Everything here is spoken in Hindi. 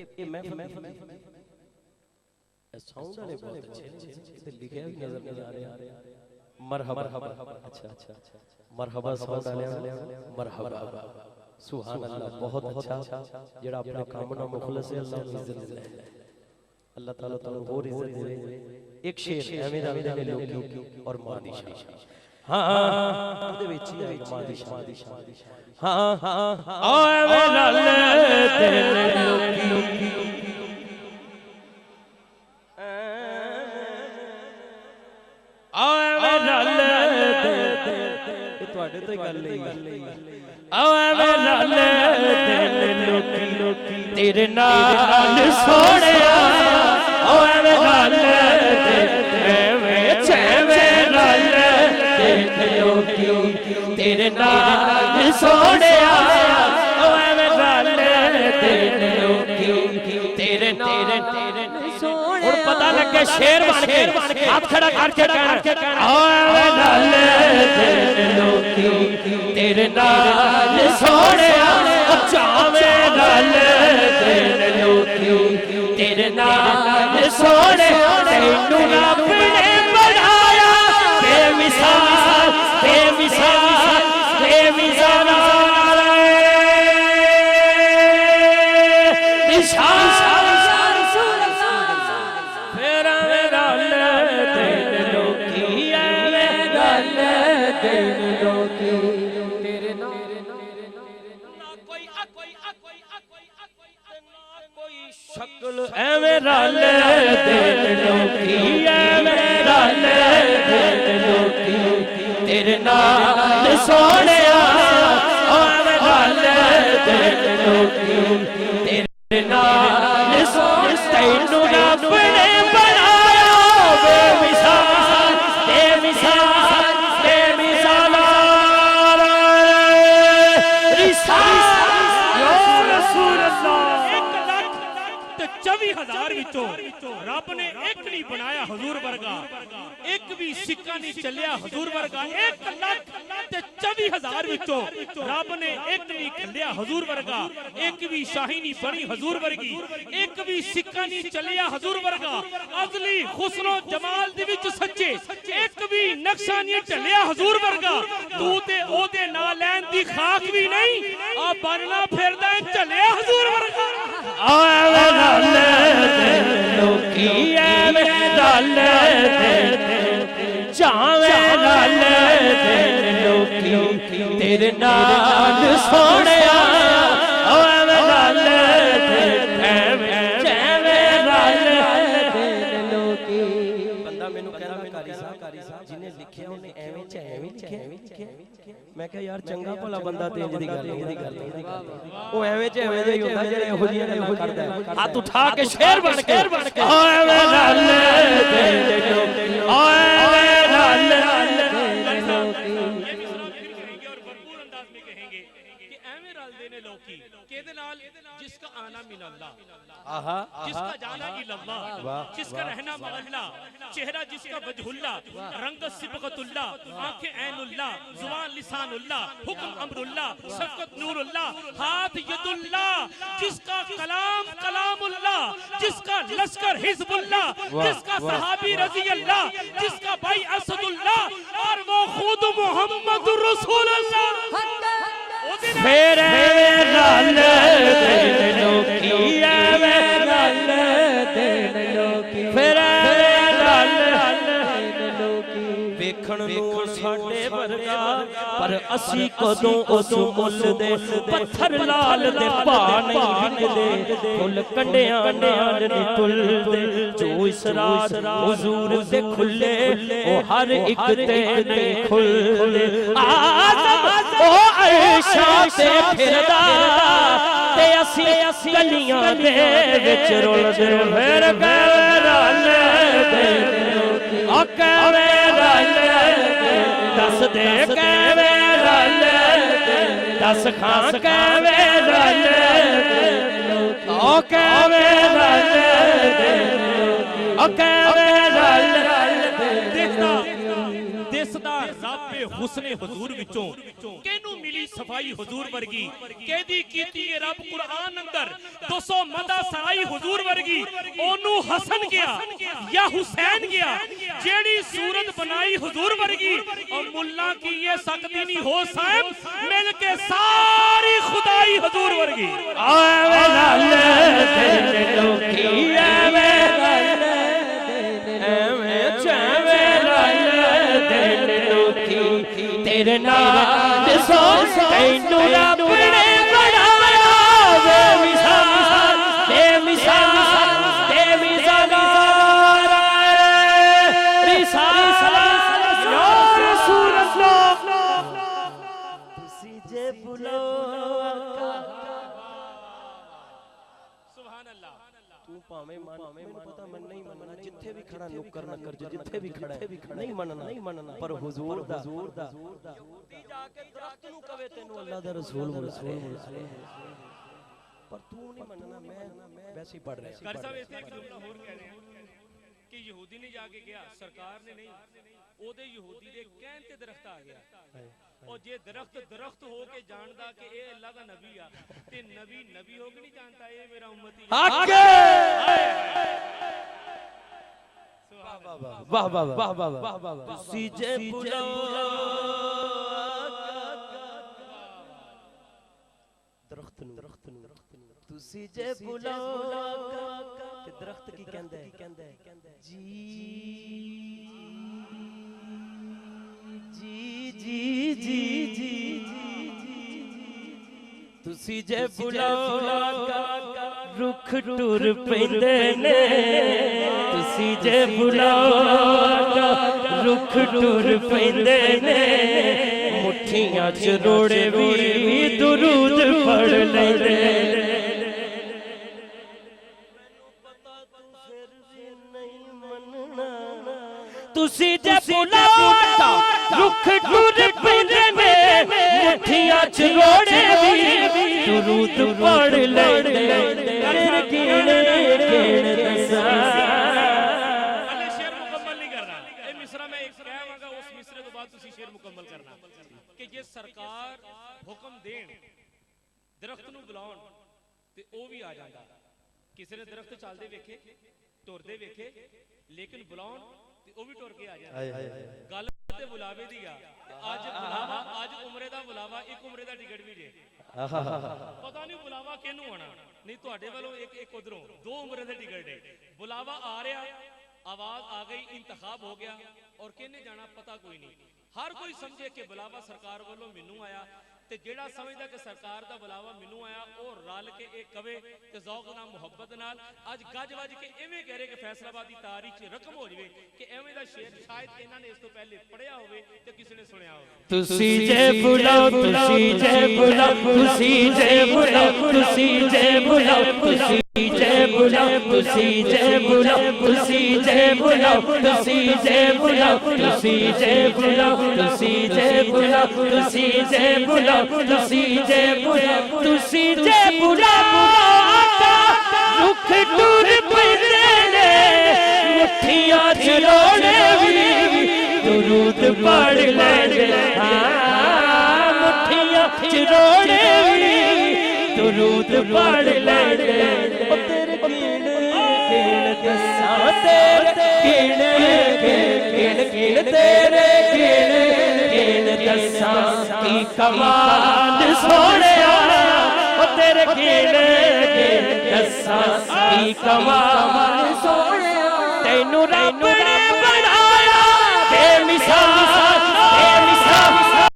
ये मैं साउंड वाले बहुत अच्छे हैं, लिखे भी नजर आ रहे हैं। मरहबा, अच्छा अच्छा, मरहबा साउंड वाले, मरहबा, सुभान अल्लाह, बहुत अच्छा। जेड़ा अपना काम ना मुखलस है, अल्लाह को इज्जत दे, अल्लाह ताला ताला और इज्जत दे। एक शेर एवें दा ने लोकी और मादी शाह, हां दे विच ही है मादी शाह, हां हां ओ एवें रल ते लोकी, ਤੁਹਾਡੇ ਤੋਂ ਗੱਲ ਨਹੀਂ ਆਵੇ ਰਲ ਦਿਲ ਲੋਕੀ ਤੇਰੇ ਨਾਲ ਸੋਹਣਿਆ ਆਵੇ ਰਲ ਐਵੇਂ ਚੈਵੇਂ ਰਲ ਦਿਲ ਲੋਕੀ ਤੇਰੇ ਨਾਲ ਸੋਹਣਿਆ ਆਵੇ ਰਲ ਦਿਲ ਲੋਕੀ ਤੇਰੇ ਨਾਲ और पता लगे शेर बन के हाथ खड़ा करके कहना आवे रल दिल लोकी तेरे नाल सोहणिया चावे रल दिल लोकी तेरे नाल सोहणिया तैनू रब ने बनाया बेमिसाल बेमिसाल बेमिसाल शक्ल एवें रल दिल लोकी एवें रल दिल लोकी तेरे नाल सोहणिया एवें रल दिल लोकी तेरे नाल सोहणिया तैनू रब ने बनाया बेमिसाल बेमिसाल बेमिसाल रब ने एक नहीं बनाया हजूर वर्गा, एक भी सिक्का नहीं चलिया हजूर वर्गा, 1,24,000 विचों रब ने एक नहीं खलिया हजूर वर्गा, एक भी शाही नहीं बनी हजूर वर्गी, एक भी सिक्का नहीं चलिया हजूर वर्गा, अजली हुस्नो जमाल दे विच सच्चे एक भी नक्शा नहीं चलिया हजूर वर्गा। तू ते ओदे नाल लैन दी खाक भी नहीं आ बनना फिरदा चलिया हजूर वर्गा। आवे रल लोकी एवें रल चावे रल दिल लोकी तेरे नाल सोहणिया एवें रल एवें चावे रल दिल लोकी। बंदा मेनू कहंदा कारी साहब जिन्हें लिखिया उन्हें एवें च एवें लिखिया, मैं कहा यार चंगा भला बंदा ते इंज दी गल ओ एवें च एवें ही होंदा जेड़े इहो जिहियां गल्लां करदा है। हाथ उठा के शेर बन के ओए रल दिल लोकी ओए रल दिल लोकी। ये भी सुना फिर कहेंगे और भरपूर अंदाज में कहेंगे कि एवें रल देने लोकी केदे नाल जिसका आना मिलल्लाह, आहा जिसका जाना इल्लल्लाह, जिसका रहना मगल्ला, चेहरा जिसका वजहुल्लाह, रंग सिबगतुल्लाह, आंखें ऐनुल्लाह, जुबान लिसानुल्लाह, हुक्म अमरुल्लाह, शफ़क़त नूरुल्लाह, हाथ यदुल्लाह, जिसका कलाम कलामुल्लाह, जिसका लश्कर हिज़्बुल्लाह, जिसका सहाबी रज़ी अल्लाह, जिसका भाई असदुल्लाह और वो खुद मोहम्मद रसूलुल्लाह। फिर रल दिल लोकी एवें रल दिल लोकी फिर रल दिल लोकी। वेखण नूं साडे वर्गा पर असी कदों उस मुल दे पत्थर लाल दे पा नहीं विकदे, फुल कंडियां नाल नहीं तुलदे, जो इस रात हुजूर दे खुले ओ हर एक ते नहीं खुलदे। ओ ऐशा ते फिरदा ते असी गलियां दे विच रुलदे, फिर कहवे रल दे ओ कहवे रल दस दे कहवे रल दस खां कहवे रल ओ कहवे रल ओ कहवे रल। दिसदा रब ਹੋਏ ਹੁਸਨੇ ਹਜ਼ੂਰ ਵਿੱਚੋਂ ਕਿਹਨੂੰ ਮਿਲੀ ਸਫਾਈ ਹਜ਼ੂਰ ਵਰਗੀ ਕਿਹਦੀ ਕੀਤੀ ਏ ਰੱਬ ਕੁਰਾਨ ਅੰਦਰ 200 ਮਦਾ ਸਰਾਈ ਹਜ਼ੂਰ ਵਰਗੀ ਉਹਨੂੰ ਹਸਨ ਗਿਆ ਜਾਂ ਹੁਸੈਨ ਗਿਆ ਜਿਹੜੀ ਸੂਰਤ ਬਣਾਈ ਹਜ਼ੂਰ ਵਰਗੀ और मुल्ला की ये सकती नहीं हो साहब मिल के सारी खुदाई हजूर वर्गी आवे लाले तेरे लोकी आवे लाले एवे चावे लाले तेरे लोकी तेरे नाल सो तैनू रब ने बनाया बेमिसाल बेमिसाल बेमिसाल रिसाला ਭਾਵੇਂ ਮੈਨੂੰ ਪਤਾ ਮੈਂ ਨਹੀਂ ਮੰਨਣਾ ਜਿੱਥੇ ਵੀ ਖੜਾ ਨੁੱਕਰ ਨਾ ਕਰ ਜਿੱਥੇ ਵੀ ਖੜਾ ਨਹੀਂ ਮੰਨਣਾ ਪਰ ਹੁਜ਼ੂਰ ਦਾ ਯਹੂਦੀ ਜਾ ਕੇ ਦਰਖਤ ਨੂੰ ਕਵੇ ਤੈਨੂੰ ਅੱਲਾ ਦਾ ਰਸੂਲ ਪਰ ਤੂੰ ਨਹੀਂ ਮੰਨਣਾ ਮੈਂ ਵੈਸੇ ਹੀ ਪੜ ਰਿਹਾ ਸੀ ਕਰ ਸਾਹਿਬ ਇਸੇ ਇੱਕ ਜੁਮਲਾ ਹੋਰ ਕਹਿ ਰਹੇ ਹਾਂ ਕਿ ਯਹੂਦੀ ਨੇ ਜਾ ਕੇ ਕਿਹਾ ਸਰਕਾਰ ਨੇ ਨਹੀਂ ਉਹਦੇ ਯਹੂਦੀ ਦੇ ਕਹਿਣ ਤੇ ਦਰਖਤ ਆ ਗਿਆ और जे दरख्त हो के जानदा कि ए अल्लाह दा नबी आ ते नबी हो के नहीं जानता ए मेरा उम्मती हक वाह वाह वाह वाह वाह तुसी जे बुलाओ दरख्त नु तुसी जे बुलाओ ते दरख्त की कहंदा है जी तुसी जे बुलाओ रुख टुर पैंदे ने तुसी जे बुलाओ रुख टुर पैंदे ने मुठियां च रोड़े भी दुरूद पढ़ लैंदे तुसी जे बुलाओ रुख टुर पैंदे ने मुठियां च रोड़े भी दुरूद पढ़ लैंदे कर कीने दसा अल्ले शेर मुकम्मल नहीं करना ए मिसरा मैं एक कहवांगा उस मिसरे तो बाद तुसी शेर मुकम्मल करना कि जे सरकार हुक्म देन दरख्त नु बुलाउन ते ओ भी आ जांदा किसी ने दरख्त चलदे वेखे टुरदे वेखे लेकिन बुलाउन ते ओ भी टुर के आ जांदा गल ते बुलावे दी आ आज बुलावा आज उमरे दा बुलावा एक उमरे दा टिकट भी जे पता नहीं बुलावा किनू आना नहीं ਤੁਹਾਡੇ ਵੱਲੋਂ एक उधरों दो उम्रे दे टिकट है बुलावा आ रहा आवाज आ गई इंतखाब हो गया और किन्ने जाना पता कोई नहीं हर कोई समझे कि बुलावा सरकार वालों मैनू आया ते जेड़ा समझदा कि सरकार दा बुलावा मैनू आया और रल के एक कवे ते ज़ौक नाल मुहब्बत नाल आज गज वज के एवें कह रहे कि फैसलाबाद दी तारीख च रकम हो जावे कि एवें दा शेर शायद इन्हां ने इस तो पहले पढ़िया होवे ते किसी ने सुनिया होवे तुसी जे बुलाओ तुसी जे बुलाओ तुसी जे बुलाओ तुसी जे बुलाओ तुसी जे बुलाओ तुसी जे बुलाओ तुसी जे बुलाओ तुसी जे बुलाओ तुसी जे बुलाओ तुसी जे बुलाओ तुसी जे बुलाओ तुसी जे बुलाओ तुसी जे बुलाओ रुख टुर पैंदे ने मुठियां च रोड़े भी दुरूद पढ़ लैंदे मुठियां च रोड़े भी दुरूद पढ़ लैंदे तेरे कीण दसा तेरे कीण तेरे कीण दसा की कमाल सोहणिया ओ तेरे कीण दसा की कमाल सोहणिया तैनू रब ने बनाया बेमिसाल